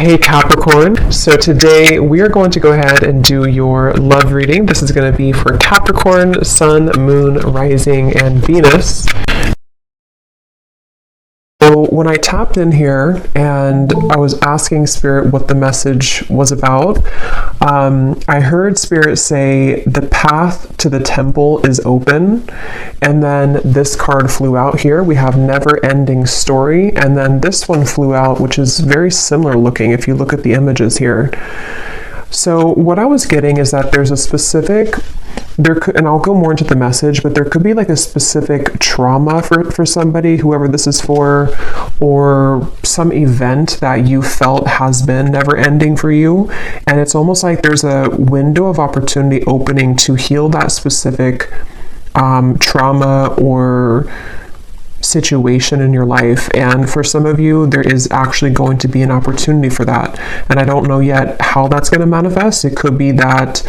Hey Capricorn, so today we are going to go ahead and do your love reading. This is going to be for Capricorn, Sun, Moon, Rising, and Venus. So when I tapped in here and I was asking Spirit what the message was about, I heard Spirit say the path to the temple is open, and then this card flew out here. We have never ending story, and then this one flew out, which is very similar looking if you look at the images here. So what I was getting is that there's a specific, and I'll go more into the message, but there could be like a specific trauma for somebody, whoever this is for, or some event that you felt has been never ending for you. And it's almost like there's a window of opportunity opening to heal that specific trauma or situation in your life. And for some of you, there is actually going to be an opportunity for that, and I don't know yet how that's going to manifest. It could be that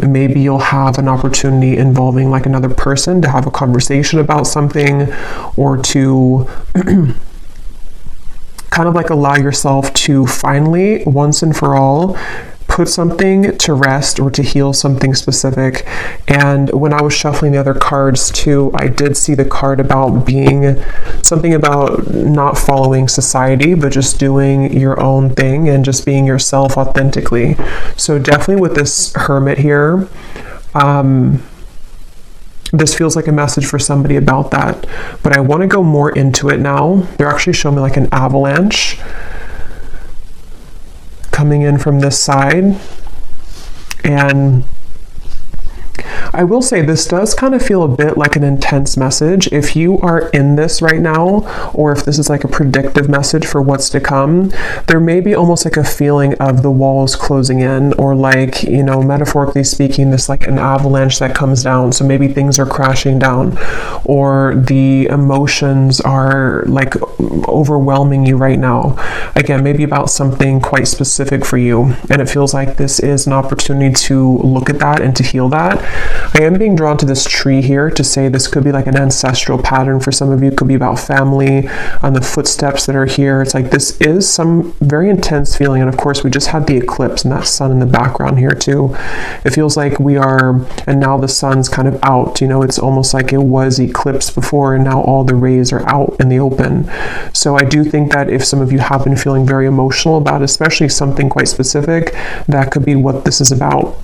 maybe you'll have an opportunity involving like another person to have a conversation about something, or to kind of like allow yourself to finally, once and for all, put something to rest or to heal something specific. And when I was shuffling the other cards too, I did see the card about being something about not following society, but just doing your own thing and just being yourself authentically. So definitely with this Hermit here, this feels like a message for somebody about that. But I want to go more into it now. They're actually showing me like an avalanche coming in from this side. And I will say this does kind of feel a bit like an intense message. If you are in this right now, or if this is like a predictive message for what's to come, there may be almost like a feeling of the walls closing in, or like, you know, metaphorically speaking, this like an avalanche that comes down. So maybe things are crashing down, or the emotions are like overwhelming you right now. Again, maybe about something quite specific for you. And it feels like this is an opportunity to look at that and to heal that. I am being drawn to this tree here to say this could be like an ancestral pattern for some of you. It could be about family, on the footsteps that are here. It's like this is some very intense feeling. And of course, we just had the eclipse and that sun in the background here too. It feels like we are, and now the sun's kind of out. You know, it's almost like it was eclipsed before, and now all the rays are out in the open. So I do think that if some of you have been feeling very emotional about especially something quite specific, that could be what this is about.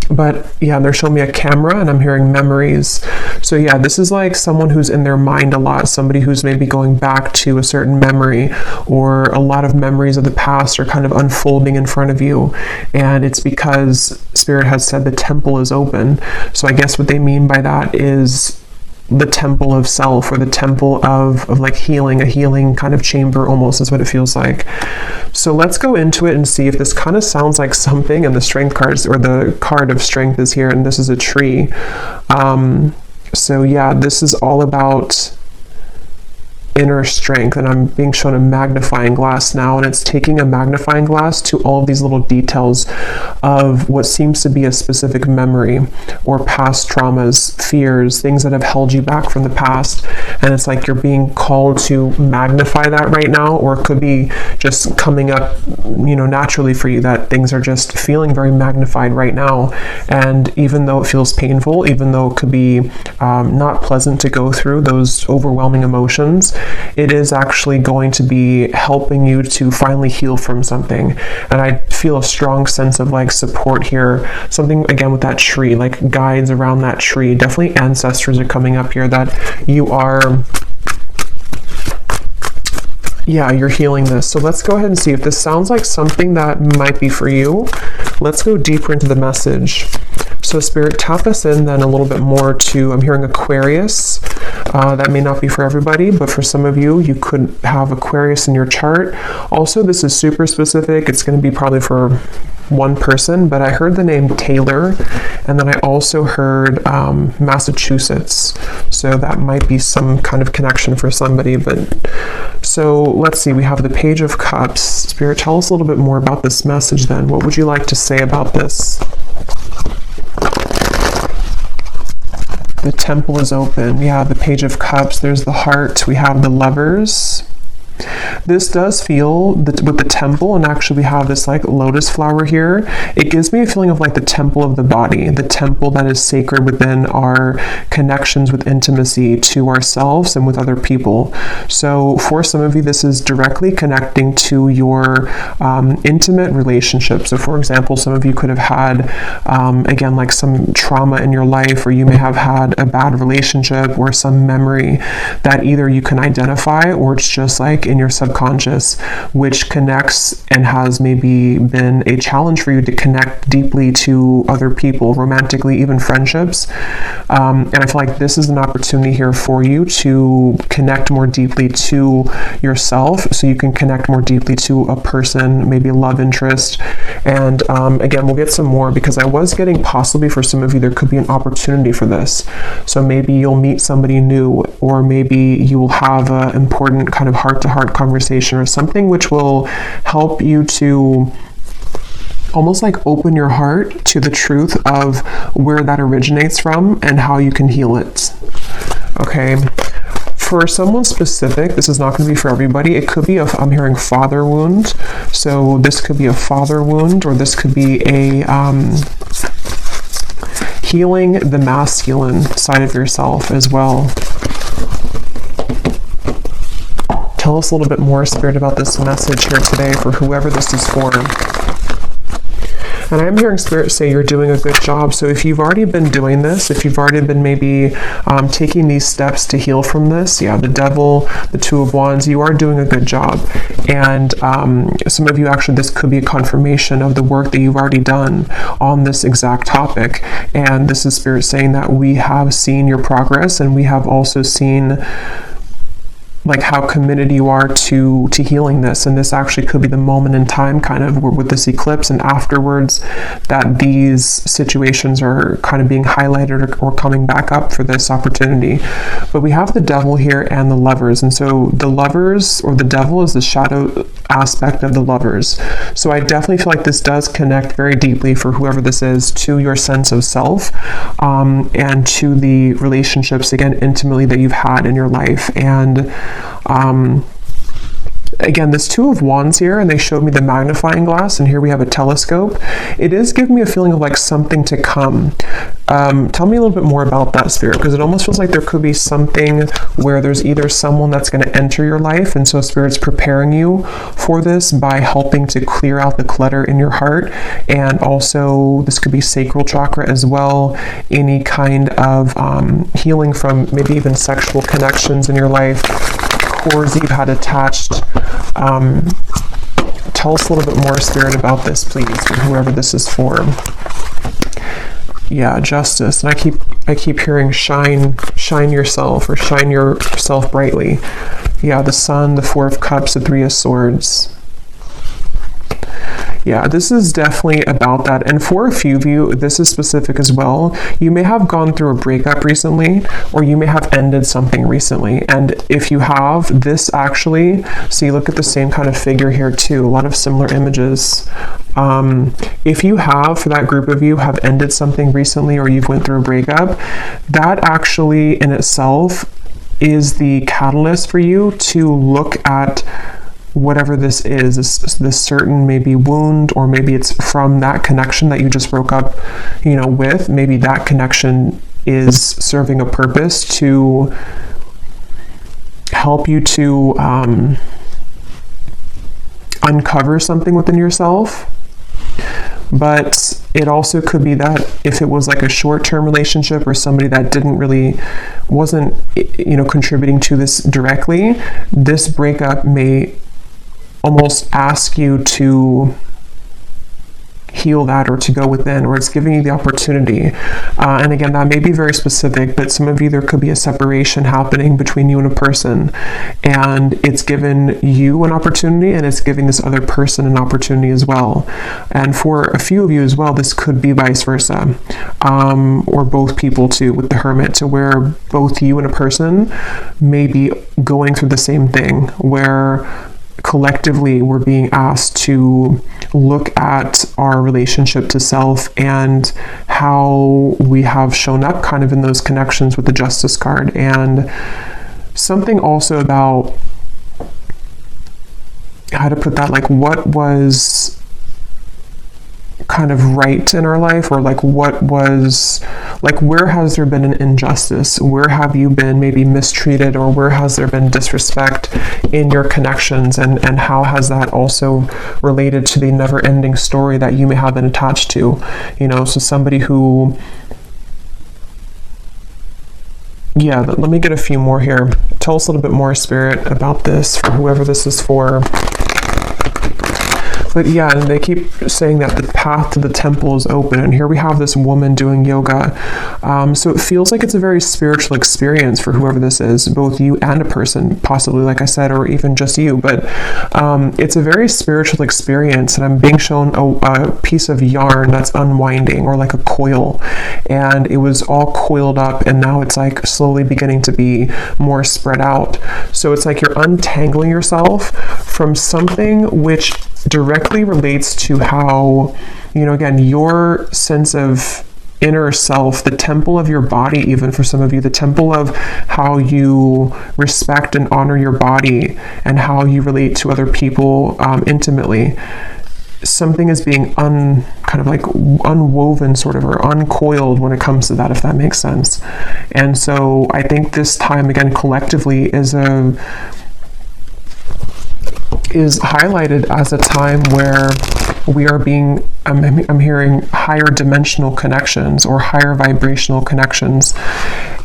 But yeah, they're showing me a camera and I'm hearing memories. So yeah, this is like someone who's in their mind a lot, somebody who's maybe going back to a certain memory, or a lot of memories of the past are kind of unfolding in front of you. And it's because Spirit has said the temple is open. So I guess what they mean by that is the temple of self, or the temple of like healing, a healing kind of chamber almost is what it feels like. So let's go into it and see if this kind of sounds like something. And the strength cards, or the card of strength is here, and this is a tree. So yeah, this is all about inner strength, and I'm being shown a magnifying glass now, and it's taking a magnifying glass to all of these little details of what seems to be a specific memory, or past traumas, fears, things that have held you back from the past. And it's like you're being called to magnify that right now, or it could be just coming up, you know, naturally for you, that things are just feeling very magnified right now. And even though it feels painful, even though it could be not pleasant to go through those overwhelming emotions, it is actually going to be helping you to finally heal from something. And I feel a strong sense of like support here. Something again with that tree, like guides around that tree. Definitely ancestors are coming up here, that you are, yeah, you're healing this. So let's go ahead and see if this sounds like something that might be for you. Let's go deeper into the message. So Spirit, tap us in then a little bit more to, I'm hearing Aquarius. That may not be for everybody, but for some of you, you could have Aquarius in your chart. Also, this is super specific. It's going to be probably for one person, but I heard the name Taylor, and then I also heard Massachusetts. So that might be some kind of connection for somebody. But so let's see, we have the Page of Cups. Spirit, tell us a little bit more about this message then. What would you like to say about this? The temple is open. Yeah, the Page of Cups. There's the heart. We have the Lovers. This does feel with the temple, and actually we have this like lotus flower here. It gives me a feeling of like the temple of the body, the temple that is sacred within our connections with intimacy to ourselves and with other people. So for some of you, this is directly connecting to your intimate relationship. So for example, some of you could have had, again, like some trauma in your life, or you may have had a bad relationship or some memory that either you can identify or it's just like in your subconscious, which connects and has maybe been a challenge for you to connect deeply to other people, romantically, even friendships. And I feel like this is an opportunity here for you to connect more deeply to yourself, so you can connect more deeply to a person, maybe a love interest. And again, we'll get some more, because I was getting possibly for some of you, there could be an opportunity for this. So maybe you'll meet somebody new, or maybe you will have an important kind of heart-to-heart conversation or something which will help you to almost like open your heart to the truth of where that originates from and how you can heal it. Okay. For someone specific, this is not going to be for everybody. It could be I'm hearing father wound. So this could be a father wound, or this could be a healing the masculine side of yourself as well. Tell us a little bit more, Spirit, about this message here today for whoever this is for. And I'm hearing Spirit say you're doing a good job. So if you've already been doing this, if you've already been maybe taking these steps to heal from this, yeah, the Devil, the Two of Wands, you are doing a good job. And some of you, actually, this could be a confirmation of the work that you've already done on this exact topic. And this is Spirit saying that we have seen your progress, and we have also seen like how committed you are to healing this. And this actually could be the moment in time, kind of with this eclipse and afterwards, that these situations are kind of being highlighted or coming back up for this opportunity. But we have the Devil here and the Lovers. And so the Lovers, or the Devil, is the shadow aspect of the Lovers. So I definitely feel like this does connect very deeply for whoever this is to your sense of self, and to the relationships, again, intimately, that you've had in your life. And again, this Two of Wands here, and they showed me the magnifying glass, and here we have a telescope. It is giving me a feeling of like something to come. Tell me a little bit more about that, Spirit, because it almost feels like there could be something where there's either someone that's going to enter your life, and so Spirit's preparing you for this by helping to clear out the clutter in your heart. And also this could be sacral chakra as well, any kind of healing from maybe even sexual connections in your life, cords you've had attached. Tell us a little bit more, Spirit, about this, please, for whoever this is for. Yeah, Justice. And I keep hearing shine yourself, or shine yourself brightly. Yeah, the Sun, the Four of Cups, the Three of Swords. Yeah, this is definitely about that. And for a few of you, this is specific as well. You may have gone through a breakup recently, or you may have ended something recently. And if you have, this actually, see, look at the same kind of figure here too. A lot of similar images. If you have, for that group of you, have ended something recently, or you've went through a breakup, that actually in itself is the catalyst for you to look at whatever this is, this certain maybe wound, or maybe it's from that connection that you just broke up, with. Maybe that connection is serving a purpose to help you to uncover something within yourself. But it also could be that if it was like a short-term relationship, or somebody that wasn't contributing to this directly, this breakup may almost ask you to heal that, or to go within, or it's giving you the opportunity. And again, that may be very specific, but some of you, there could be a separation happening between you and a person, and it's given you an opportunity, and it's giving this other person an opportunity as well. And for a few of you as well, this could be vice versa, or both people too, with the Hermit, to where both you and a person may be going through the same thing, where collectively we're being asked to look at our relationship to self and how we have shown up kind of in those connections with the Justice card. And something also about how to put that, like what was kind of right in our life, or like what was, like where has there been an injustice, where have you been maybe mistreated, or where has there been disrespect in your connections, and how has that also related to the never-ending story that you may have been attached to, you know? So somebody who, yeah, let me get a few more here. Tell us a little bit more, Spirit, about this for whoever this is for. But yeah, and they keep saying that the path to the temple is open, and here we have this woman doing yoga. So it feels like it's a very spiritual experience for whoever this is, both you and a person, possibly, like I said, or even just you. But it's a very spiritual experience, and I'm being shown a piece of yarn that's unwinding, or like a coil, and it was all coiled up, and now it's like slowly beginning to be more spread out. So it's like you're untangling yourself from something which directly relates to how, you know, again, your sense of inner self, the temple of your body, even for some of you, the temple of how you respect and honor your body and how you relate to other people intimately. Something is being kind of like unwoven, sort of, or uncoiled when it comes to that, if that makes sense. And so I think this time, again, collectively is highlighted as a time where we are being, I'm hearing higher dimensional connections, or higher vibrational connections,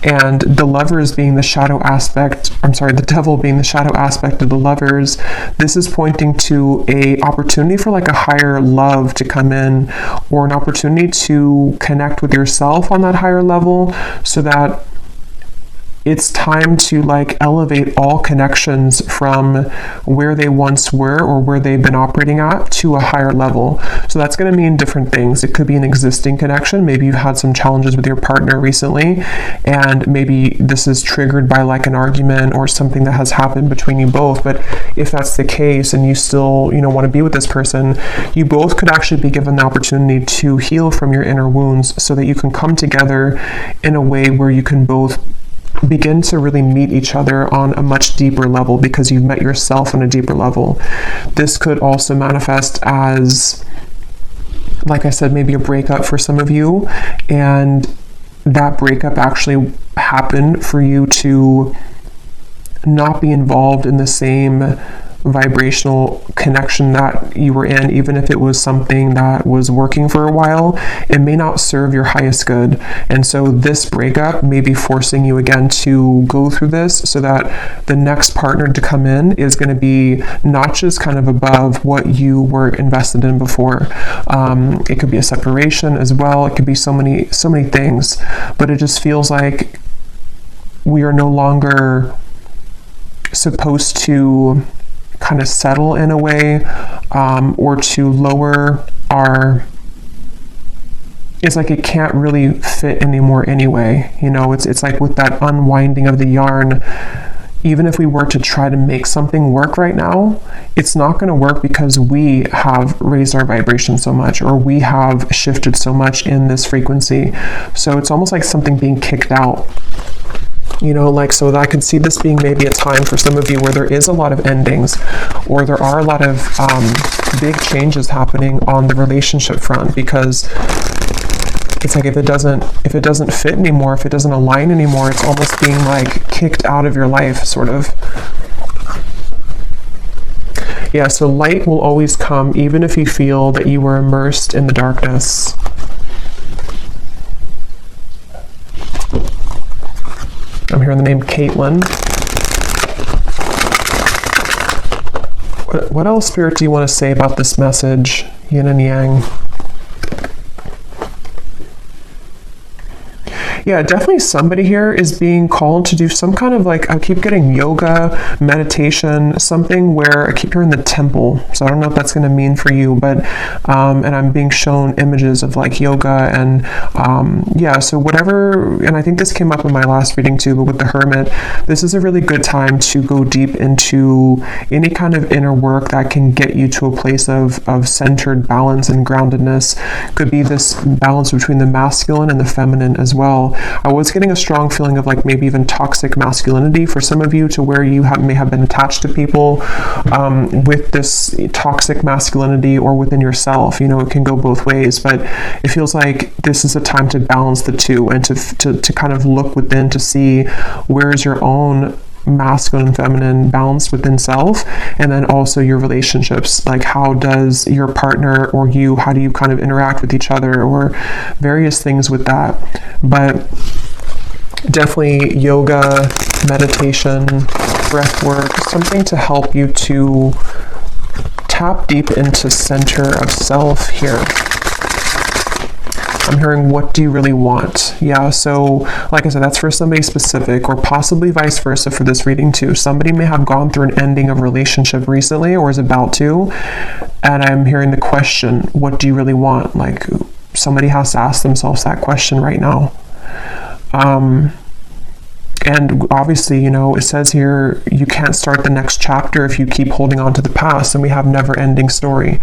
and the lovers being the shadow aspect, the devil being the shadow aspect of the lovers. This is pointing to a opportunity for like a higher love to come in, or an opportunity to connect with yourself on that higher level, so that it's time to like elevate all connections from where they once were, or where they've been operating at, to a higher level. So that's going to mean different things. It could be an existing connection. Maybe you've had some challenges with your partner recently, and maybe this is triggered by like an argument or something that has happened between you both. But if that's the case, and you still, you know, want to be with this person, you both could actually be given the opportunity to heal from your inner wounds, so that you can come together in a way where you can both begin to really meet each other on a much deeper level, because you've met yourself on a deeper level. This could also manifest as, like I said, maybe a breakup for some of you, and that breakup actually happened for you to not be involved in the same vibrational connection that you were in. Even if it was something that was working for a while, it may not serve your highest good. And so this breakup may be forcing you again to go through this, so that the next partner to come in is going to be not just kind of above what you were invested in before. It could be a separation as well. It could be so many things, but it just feels like we are no longer supposed to kind of settle in a way, or to lower our, it's like it can't really fit anymore anyway. You know, it's like with that unwinding of the yarn, even if we were to try to make something work right now, it's not going to work, because we have raised our vibration so much, or we have shifted so much in this frequency. So it's almost like something being kicked out. You know, like, so that I could see this being maybe a time for some of you where there is a lot of endings, or there are a lot of big changes happening on the relationship front, because it's like if it doesn't fit anymore, if it doesn't align anymore, it's almost being like kicked out of your life, sort of. Yeah, so light will always come, even if you feel that you were immersed in the darkness. I'm hearing the name Caitlin. What else, Spirit, do you want to say about this message, yin and yang? Yeah, definitely somebody here is being called to do some kind of like, I keep getting yoga, meditation, something where I keep hearing the temple. So I don't know if that's going to mean for you, but, and I'm being shown images of like yoga and, yeah, so whatever, and I think this came up in my last reading too, but with the Hermit, this is a really good time to go deep into any kind of inner work that can get you to a place of centered balance and groundedness. Could be this balance between the masculine and the feminine as well. well. I was getting a strong feeling of like maybe even toxic masculinity for some of you, to where you may have been attached to people with this toxic masculinity, or within yourself. You know, it can go both ways, but it feels like this is a time to balance the two, and to kind of look within to see where is your own masculine and feminine balance within self, and then also your relationships, like how does your partner or you, how do you kind of interact with each other, or various things with that. But definitely yoga, meditation, breath work, something to help you to tap deep into center of self here. I'm hearing, what do you really want? Yeah, so like I said, that's for somebody specific, or possibly vice versa for this reading too. Somebody may have gone through an ending of a relationship recently, or is about to, and I'm hearing the question, what do you really want? Like, somebody has to ask themselves that question right now. And obviously, you know, it says here, you can't start the next chapter if you keep holding on to the past, and we have never-ending story.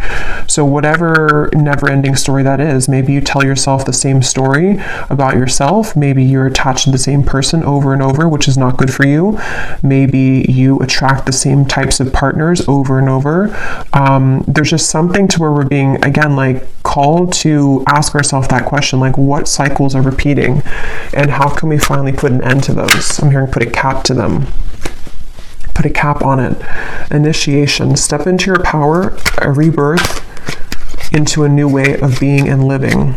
So whatever never-ending story that is, maybe you tell yourself the same story about yourself. Maybe you're attached to the same person over and over, which is not good for you. Maybe you attract the same types of partners over and over. There's just something to where we're being, again, like called to ask ourselves that question, like what cycles are repeating, and how can we finally put an end to those? I'm hearing put a cap to them. Put a cap on it. Initiation. Step into your power, a rebirth into a new way of being and living.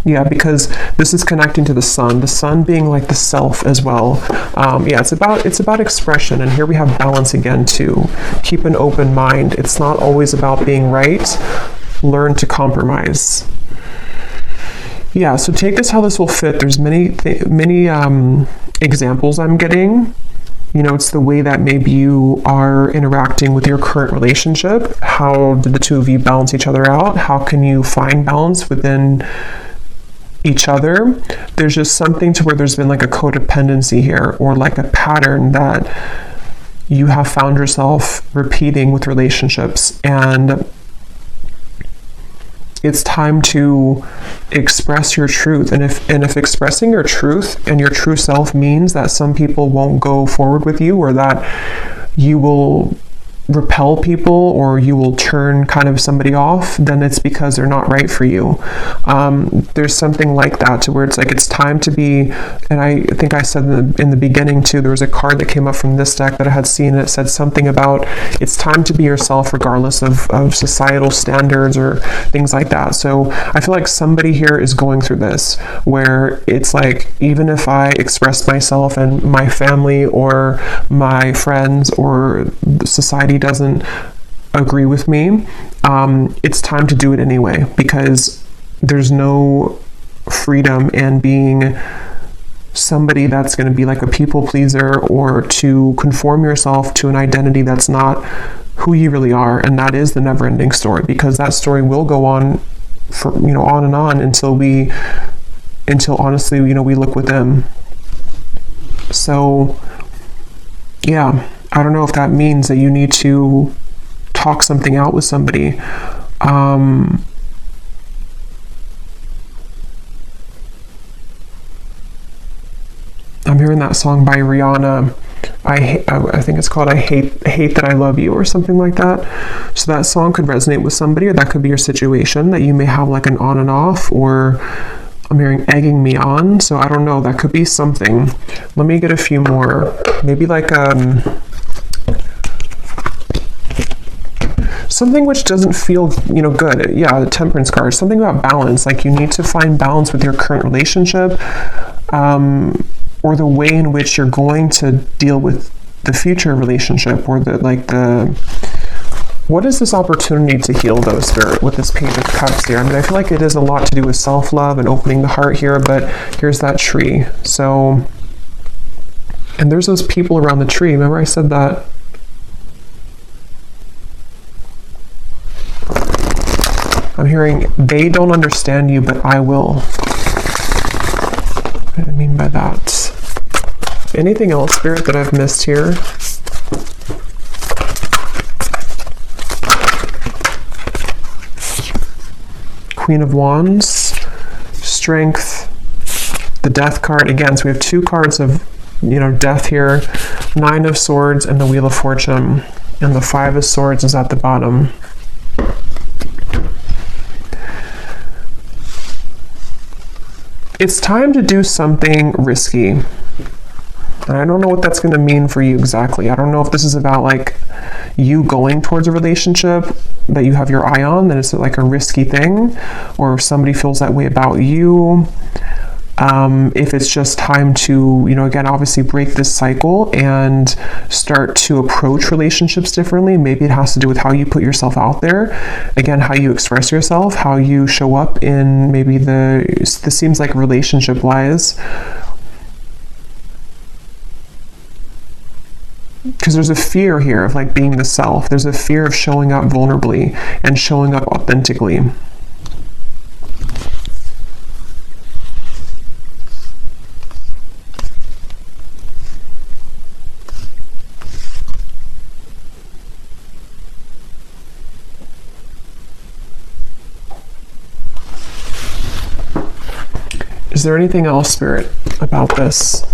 Yeah, because this is connecting to the sun being like the self as well. Yeah, it's about expression, and here we have balance again too. Keep an open mind. It's not always about being right. Learn to compromise. Yeah, so take this how this will fit. There's many examples I'm getting. You know, it's the way that maybe you are interacting with your current relationship. How did the two of you balance each other out? How can you find balance within each other? There's just something to where there's been like a codependency here, or like a pattern that you have found yourself repeating with relationships, and it's time to express your truth. And if expressing your truth and your true self means that some people won't go forward with you, or that you will repel people, or you will turn kind of somebody off, then it's because they're not right for you. There's something like that, to where it's like it's time to be, and I think I said in the beginning too, there was a card that came up from this deck that I had seen, and it said something about it's time to be yourself regardless of societal standards or things like that. So I feel like somebody here is going through this, where it's like, even if I express myself and my family or my friends or society doesn't agree with me, it's time to do it anyway, because there's no freedom in being somebody that's going to be like a people pleaser, or to conform yourself to an identity that's not who you really are. And that is the never-ending story, because that story will go on for, you know, on and on until honestly, you know, we look within. So yeah, I don't know if that means that you need to talk something out with somebody. I'm hearing that song by Rihanna. I think it's called I Hate That I Love You, or something like that. So that song could resonate with somebody, or that could be your situation, that you may have like an on and off, or I'm hearing egging me on. So I don't know, that could be something. Let me get a few more. Maybe like something which doesn't feel, you know, good. Yeah, the Temperance card. Something about balance. Like you need to find balance with your current relationship, or the way in which you're going to deal with the future relationship, or what is this opportunity to heal though, Spirit, with this Page of Cups here? I mean, I feel like it is a lot to do with self-love and opening the heart here, but here's that tree. So, and there's those people around the tree. Remember I said that? I'm hearing, they don't understand you, but I will. What do I mean by that? Anything else, Spirit, that I've missed here? Queen of Wands, Strength, the Death card. Again, so we have 2 cards of, death here, 9 of Swords and the Wheel of Fortune, and the 5 of Swords is at the bottom. It's time to do something risky. And I don't know what that's going to mean for you exactly. I don't know if this is about like you going towards a relationship that you have your eye on, that it's like a risky thing, or if somebody feels that way about you. If it's just time to, again, obviously break this cycle and start to approach relationships differently. Maybe it has to do with how you put yourself out there. Again, how you express yourself, how you show up in maybe this seems like relationship-wise. Because there's a fear here of like being the self. There's a fear of showing up vulnerably and showing up authentically. Is there anything else, Spirit, about this?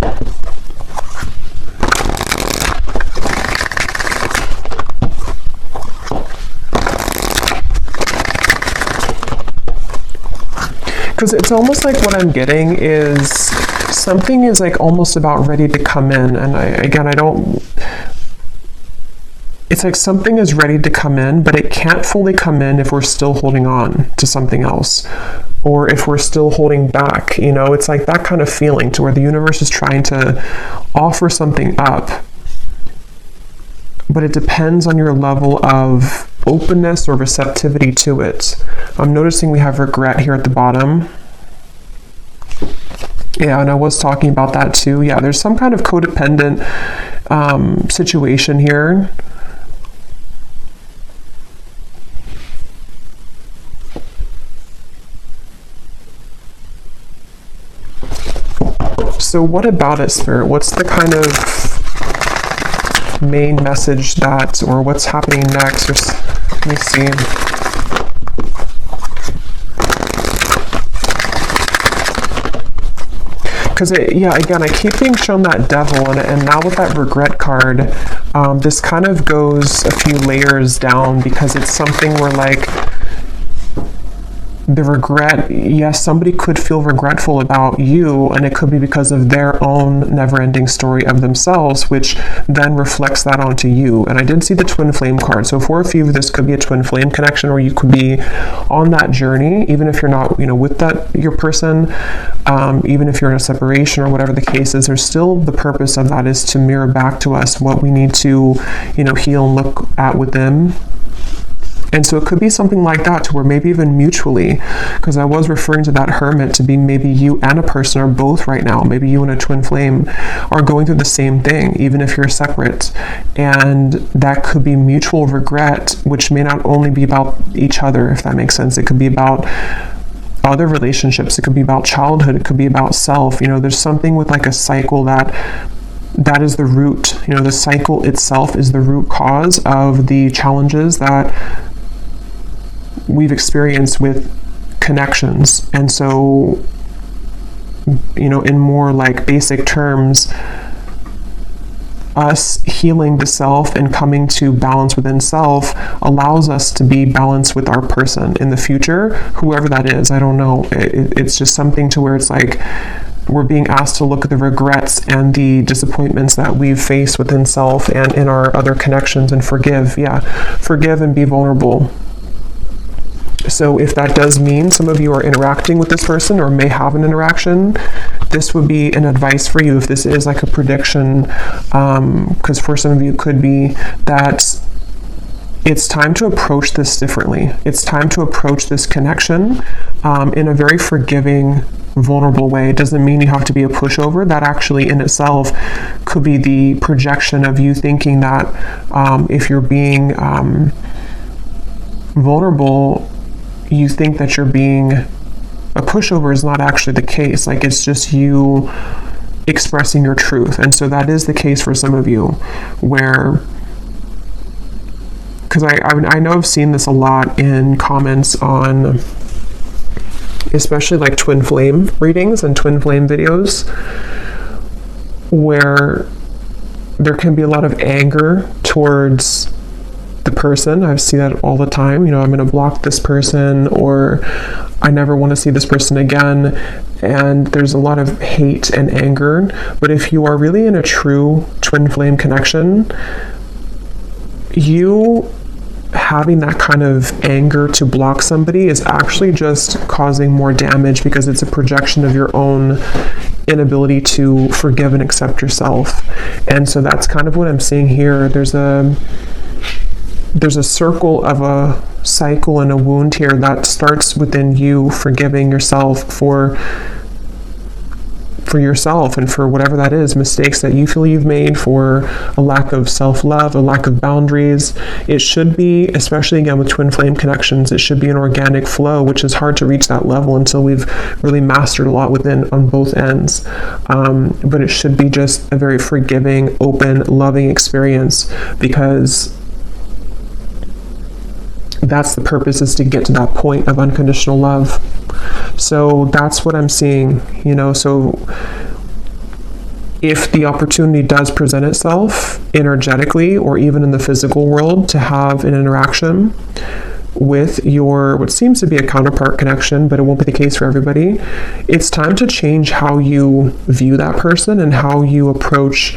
Because it's almost like what I'm getting is something is like almost about ready to come in. And it's like something is ready to come in, but it can't fully come in if we're still holding on to something else, or if we're still holding back. It's like that kind of feeling to where the universe is trying to offer something up, but it depends on your level of openness or receptivity to it. I'm noticing we have regret here at the bottom. Yeah, and I was talking about that too. Yeah, there's some kind of codependent situation here. So what about it, Spirit? What's the kind of main message or what's happening next? Let me see. Because again, I keep being shown that Devil, and now with that regret card, this kind of goes a few layers down, because it's something where like the regret, yes, somebody could feel regretful about you, and it could be because of their own never-ending story of themselves, which then reflects that onto you. And I did see the twin flame card. So for a few, this could be a twin flame connection, or you could be on that journey, even if you're not, with your person, even if you're in a separation or whatever the case is. There's still the purpose of that is to mirror back to us what we need to, heal and look at within. And so it could be something like that, to where maybe even mutually, because I was referring to that Hermit to be maybe you and a person or both right now. Maybe you and a twin flame are going through the same thing, even if you're separate. And that could be mutual regret, which may not only be about each other, if that makes sense. It could be about other relationships. It could be about childhood. It could be about self. There's something with like a cycle that is the root. The cycle itself is the root cause of the challenges that we've experienced with connections. And so, in more like basic terms, us healing the self and coming to balance within self allows us to be balanced with our person in the future, whoever that is. I don't know. It's just something to where it's like we're being asked to look at the regrets and the disappointments that we've faced within self and in our other connections, and forgive. Yeah, forgive and be vulnerable. So if that does mean some of you are interacting with this person or may have an interaction, this would be an advice for you. If this is like a prediction, because for some of you it could be that it's time to approach this differently. It's time to approach this connection in a very forgiving, vulnerable way. It doesn't mean you have to be a pushover. That actually in itself could be the projection of you thinking that if you're being vulnerable, you think that you're being a pushover. Is not actually the case. Like, it's just you expressing your truth. And so that is the case for some of you, where, because I know I've seen this a lot in comments on especially like twin flame readings and twin flame videos, where there can be a lot of anger towards the person. I see that all the time. I'm going to block this person, or I never want to see this person again. And there's a lot of hate and anger. But if you are really in a true twin flame connection, you having that kind of anger to block somebody is actually just causing more damage, because it's a projection of your own inability to forgive and accept yourself. And so that's kind of what I'm seeing here. There's a circle of a cycle and a wound here that starts within you forgiving yourself for yourself and for whatever that is, mistakes that you feel you've made, for a lack of self-love, a lack of boundaries. It should be, especially again with twin flame connections, it should be an organic flow, which is hard to reach that level until we've really mastered a lot within on both ends. But it should be just a very forgiving, open, loving experience, because that's the purpose, is to get to that point of unconditional love. So that's what I'm seeing, so if the opportunity does present itself energetically or even in the physical world to have an interaction with your, what seems to be a counterpart connection, but it won't be the case for everybody, it's time to change how you view that person and how you approach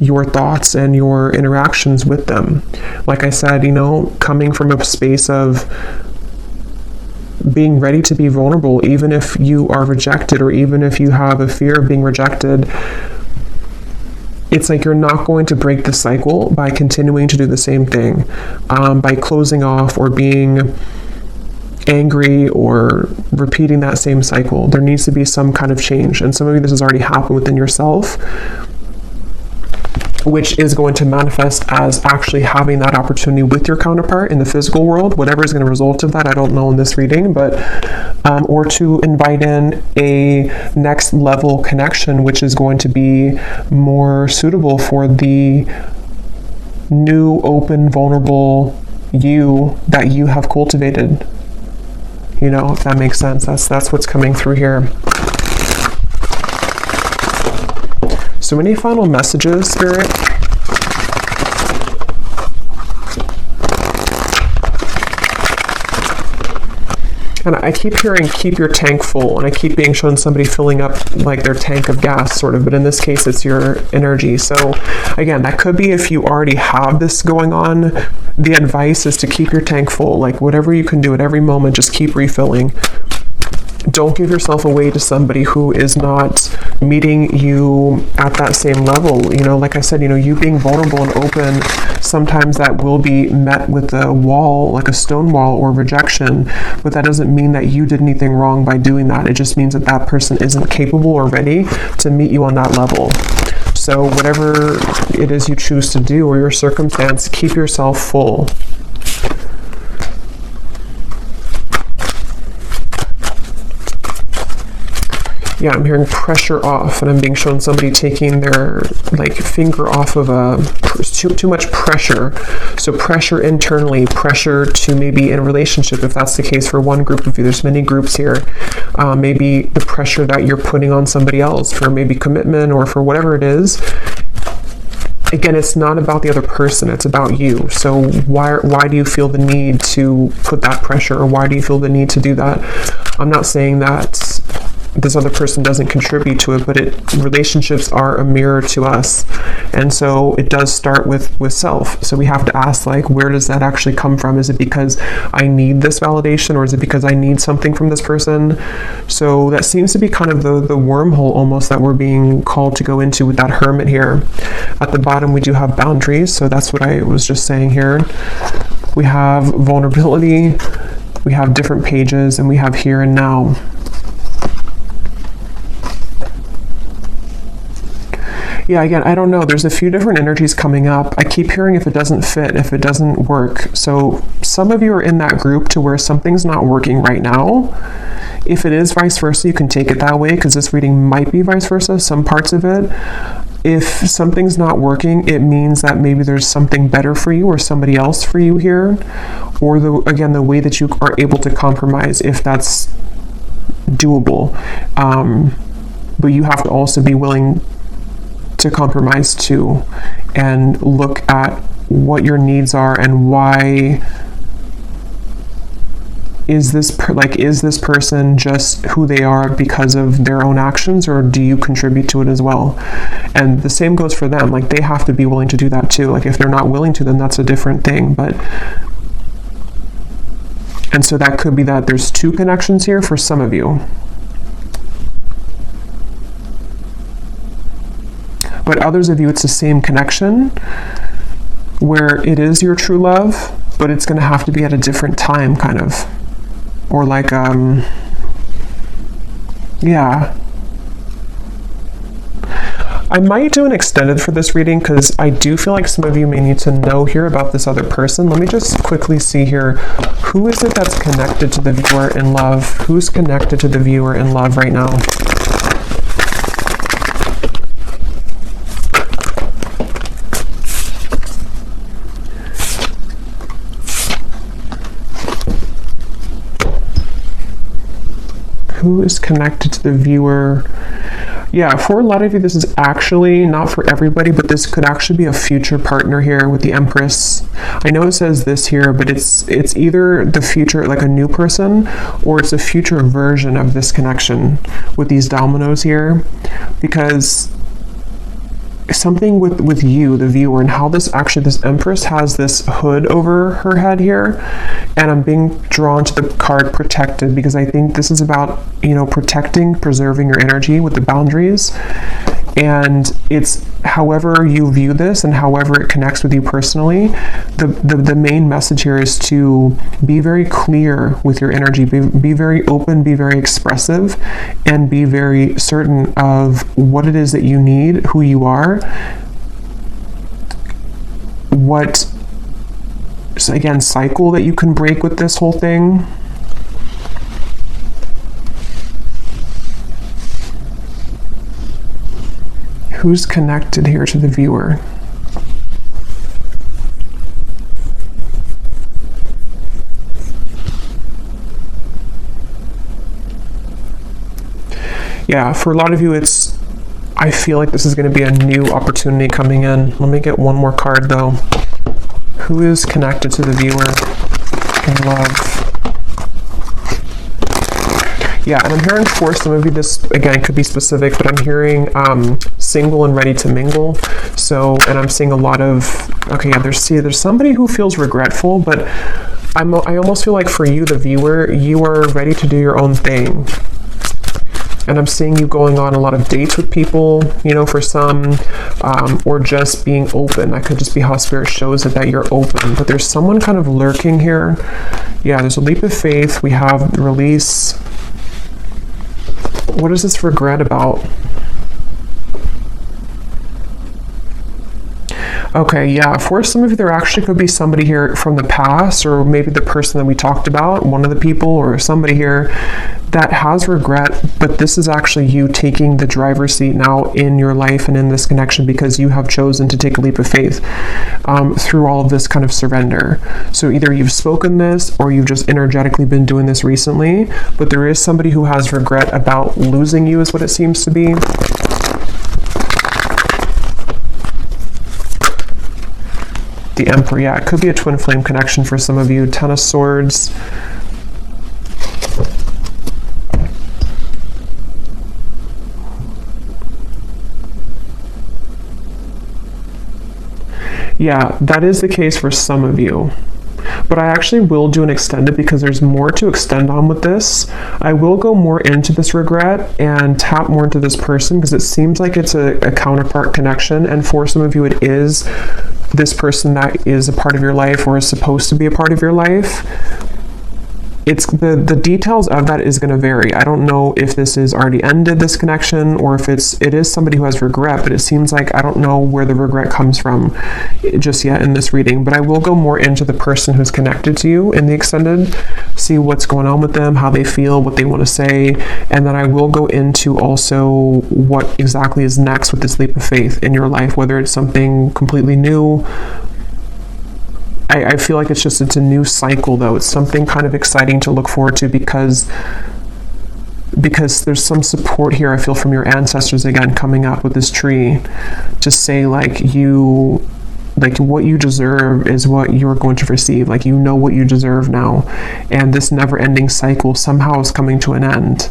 your thoughts and your interactions with them. Like I said, coming from a space of being ready to be vulnerable, even if you are rejected, or even if you have a fear of being rejected, it's like you're not going to break the cycle by continuing to do the same thing, by closing off or being angry or repeating that same cycle. There needs to be some kind of change. And some of you, this has already happened within yourself, which is going to manifest as actually having that opportunity with your counterpart in the physical world, whatever is going to result of that, I don't know in this reading, but or to invite in a next level connection, which is going to be more suitable for the new, open, vulnerable you that you have cultivated. If that makes sense. That's what's coming through here. So any final messages, Spirit? And I keep hearing, keep your tank full, and I keep being shown somebody filling up like their tank of gas, sort of, but in this case, it's your energy. So again, that could be if you already have this going on. The advice is to keep your tank full, like whatever you can do at every moment, just keep refilling. Don't give yourself away to somebody who is not meeting you at that same level. Like I said, you being vulnerable and open, sometimes that will be met with a wall, like a stone wall or rejection, but that doesn't mean that you did anything wrong by doing that. It just means that that person isn't capable or ready to meet you on that level. So whatever it is you choose to do, or your circumstance, keep yourself full. Yeah, I'm hearing pressure off, and I'm being shown somebody taking their finger off of too much pressure. So pressure internally, pressure to maybe in a relationship, if that's the case for one group of you. There's many groups here. Maybe the pressure that you're putting on somebody else for maybe commitment or for whatever it is. Again, it's not about the other person, it's about you. So why do you feel the need to put that pressure, or why do you feel the need to do that? I'm not saying that this other person doesn't contribute to it, but relationships are a mirror to us. And so it does start with self. So we have to ask, where does that actually come from? Is it because I need this validation, or is it because I need something from this person? So that seems to be kind of the wormhole almost that we're being called to go into with that hermit here. At the bottom, we do have boundaries. So that's what I was just saying here. We have vulnerability, we have different pages, and we have here and now. Yeah, again, I don't know. There's a few different energies coming up. I keep hearing if it doesn't fit, if it doesn't work. So some of you are in that group to where something's not working right now. If it is vice versa, you can take it that way, because this reading might be vice versa, some parts of it. If something's not working, it means that maybe there's something better for you or somebody else for you here. Or the way that you are able to compromise, if that's doable. But you have to also be willing to compromise too, and look at what your needs are and why. Is this person just who they are because of their own actions, or do you contribute to it as well? And the same goes for them. Like, they have to be willing to do that too. Like, if they're not willing to, then that's a different thing. And so that could be that there's two connections here for some of you. But others of you, it's the same connection where it is your true love, but it's going to have to be at a different time, kind of. Or like, yeah. I might do an extended for this reading because I do feel like some of you may need to know here about this other person. Let me just quickly see here. Who is it that's connected to the viewer in love? Who's connected to the viewer in love right now? Who is connected to the viewer? Yeah, for a lot of you, this is actually not for everybody, but this could actually be a future partner here with the Empress. I know it says this here, but it's either the future, like a new person, or it's a future version of this connection with these dominoes here, because something with you, the viewer, and how this Empress has this hood over her head here, and I'm being drawn to the card protected, because I think this is about, protecting, preserving your energy with the boundaries. And it's however you view this and however it connects with you personally, the main message here is to be very clear with your energy, be very open, be very expressive, and be very certain of what it is that you need, who you are, what, again, cycle that you can break with this whole thing. Who's connected here to the viewer? Yeah, for a lot of you, I feel like this is going to be a new opportunity coming in. Let me get one more card though. Who is connected to the viewer in love? Yeah, and I'm hearing for some of you, this, again, could be specific, but I'm hearing single and ready to mingle. So, and I'm seeing a lot of, okay, yeah, there's somebody who feels regretful, but I almost feel like for you, the viewer, you are ready to do your own thing. And I'm seeing you going on a lot of dates with people, for some, or just being open. That could just be how Spirit shows it, that you're open. But there's someone kind of lurking here. Yeah, there's a leap of faith. We have release. What is this regret about? Okay, yeah, for some of you, there actually could be somebody here from the past, or maybe the person that we talked about, one of the people, or somebody here that has regret, but this is actually you taking the driver's seat now in your life and in this connection, because you have chosen to take a leap of faith through all of this kind of surrender. So either you've spoken this, or you've just energetically been doing this recently, but there is somebody who has regret about losing you, is what it seems to be. The Emperor, yeah, it could be a twin flame connection for some of you. Ten of Swords. Yeah, that is the case for some of you. But I actually will do an extended because there's more to extend on with this. I will go more into this regret and tap more into this person, because it seems like it's a counterpart connection. And for some of you, it is this person that is a part of your life, or is supposed to be a part of your life. It's the details of that is going to vary. I don't know if this is already ended, this connection, or if it is somebody who has regret, but it seems like I don't know where the regret comes from just yet in this reading. But I will go more into the person who's connected to you in the extended, see what's going on with them, how they feel, what they want to say, and then I will go into also what exactly is next with this leap of faith in your life, whether it's something completely new. I feel like it's a new cycle though. It's something kind of exciting to look forward to, because because there's some support here I feel from your ancestors again coming up with this tree to say like what you deserve is what you're going to receive. Like, you know what you deserve now, and this never-ending cycle somehow is coming to an end.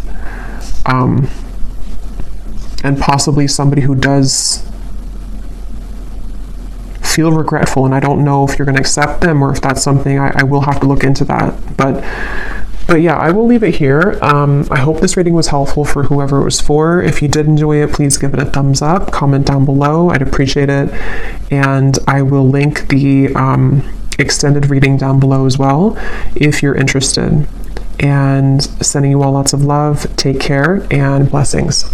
And possibly somebody who does feel regretful, and I don't know if you're going to accept them or if that's something I will have to look into that. But yeah, I will leave it here. I hope this reading was helpful for whoever it was for. If you did enjoy it, please give it a thumbs up, comment down below. I'd appreciate it. And I will link the extended reading down below as well if you're interested. And sending you all lots of love. Take care and blessings.